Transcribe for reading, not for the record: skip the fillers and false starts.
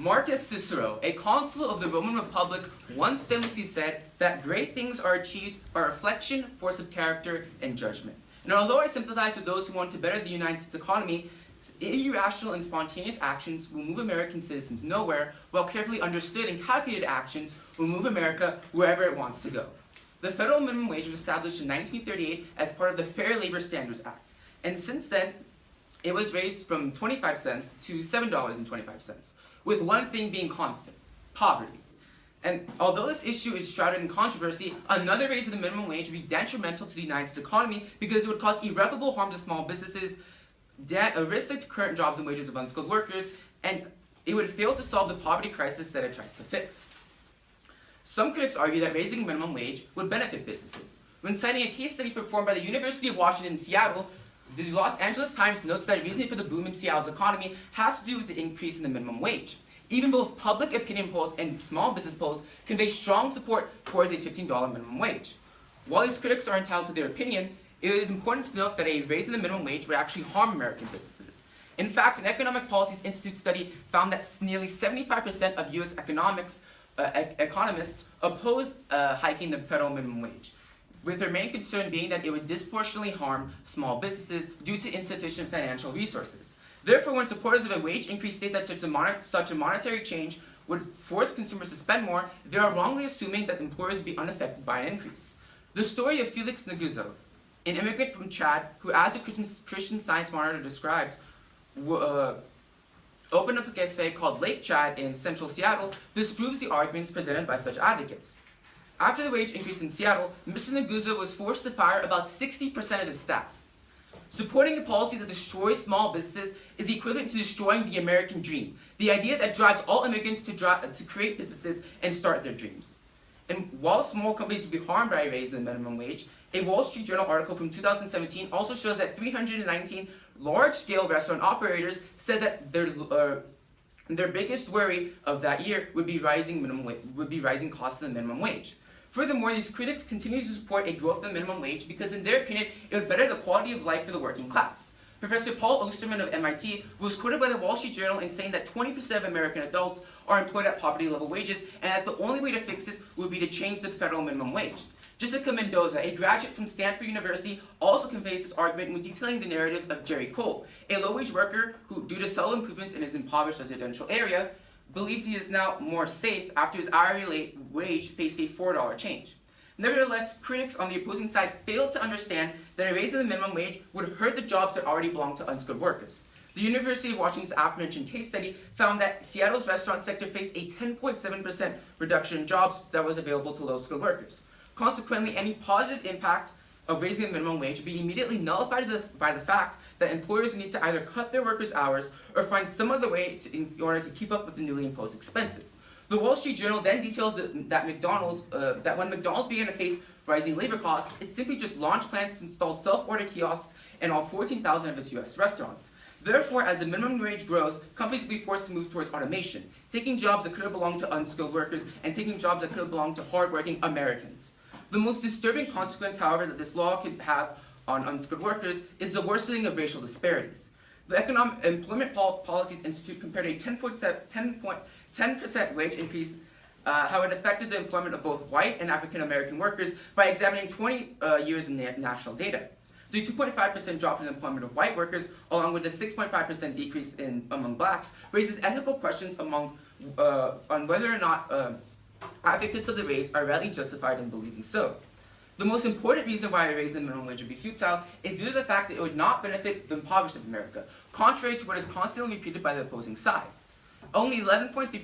Marcus Cicero, a consul of the Roman Republic, once famously said that great things are achieved by reflection, force of character, and judgment. And although I sympathize with those who want to better the United States economy, irrational and spontaneous actions will move American citizens nowhere, while carefully understood and calculated actions will move America wherever it wants to go. The federal minimum wage was established in 1938 as part of the Fair Labor Standards Act, and since then, it was raised from 25 cents to $7.25, with one thing being constant: poverty. And although this issue is shrouded in controversy, another raise of the minimum wage would be detrimental to the United States economy because it would cause irreparable harm to small businesses, risk to current jobs and wages of unskilled workers, and it would fail to solve the poverty crisis that it tries to fix. Some critics argue that raising minimum wage would benefit businesses. When citing a case study performed by the University of Washington in Seattle, the Los Angeles Times notes that the reason for the boom in Seattle's economy has to do with the increase in the minimum wage. Even both public opinion polls and small business polls convey strong support towards a $15 minimum wage. While these critics are entitled to their opinion, it is important to note that a raise in the minimum wage would actually harm American businesses. In fact, an Economic Policies Institute study found that nearly 75% of U.S. economists oppose hiking the federal minimum wage, with their main concern being that it would disproportionately harm small businesses due to insufficient financial resources. Therefore, when supporters of a wage increase state that such a monetary change would force consumers to spend more, they are wrongly assuming that employers would be unaffected by an increase. The story of Felix Nguzo, an immigrant from Chad who, as a Christian Science monitor describes, opened up a cafe called Lake Chad in central Seattle, disproves the arguments presented by such advocates. After the wage increase in Seattle, Mr. Nguzo was forced to fire about 60% of his staff. Supporting a policy that destroys small businesses is equivalent to destroying the American dream, the idea that drives all immigrants to create businesses and start their dreams. And while small companies will be harmed by a raise in the minimum wage, a Wall Street Journal article from 2017 also shows that 319 large-scale restaurant operators said that their biggest worry of that year would be rising costs of the minimum wage. Furthermore, these critics continue to support a growth in the minimum wage because, in their opinion, it would better the quality of life for the working class. Professor Paul Osterman of MIT was quoted by the Wall Street Journal in saying that 20% of American adults are employed at poverty-level wages, and that the only way to fix this would be to change the federal minimum wage. Jessica Mendoza, a graduate from Stanford University, also conveys this argument when detailing the narrative of Jerry Cole, a low-wage worker who, due to subtle improvements in his impoverished residential area, believes he is now more safe after his hourly wage faced a $4 change. Nevertheless, critics on the opposing side failed to understand that a raise in the minimum wage would hurt the jobs that already belong to unskilled workers. The University of Washington's aforementioned case study found that Seattle's restaurant sector faced a 10.7% reduction in jobs that was available to low-skilled workers. Consequently, any positive impact of raising the minimum wage would be immediately nullified by the fact that employers need to either cut their workers' hours or find some other way in order to keep up with the newly imposed expenses. The Wall Street Journal then details that when McDonald's began to face rising labor costs, it simply just launched plans to install self-order kiosks in all 14,000 of its U.S. restaurants. Therefore, as the minimum wage grows, companies will be forced to move towards automation, taking jobs that could have belonged to unskilled workers and taking jobs that could have belonged to hardworking Americans. The most disturbing consequence, however, that this law could have on unskilled workers is the worsening of racial disparities. The Employment Policies Institute compared a 10% wage increase, how it affected the employment of both white and African American workers by examining 20 years in national data. The 2.5% drop in the employment of white workers, along with the 6.5% decrease among blacks, raises ethical questions on whether or not advocates of the raise are rightly justified in believing so. The most important reason why a raise in the minimum wage would be futile is due to the fact that it would not benefit the impoverished of America, contrary to what is constantly repeated by the opposing side. Only 11.3%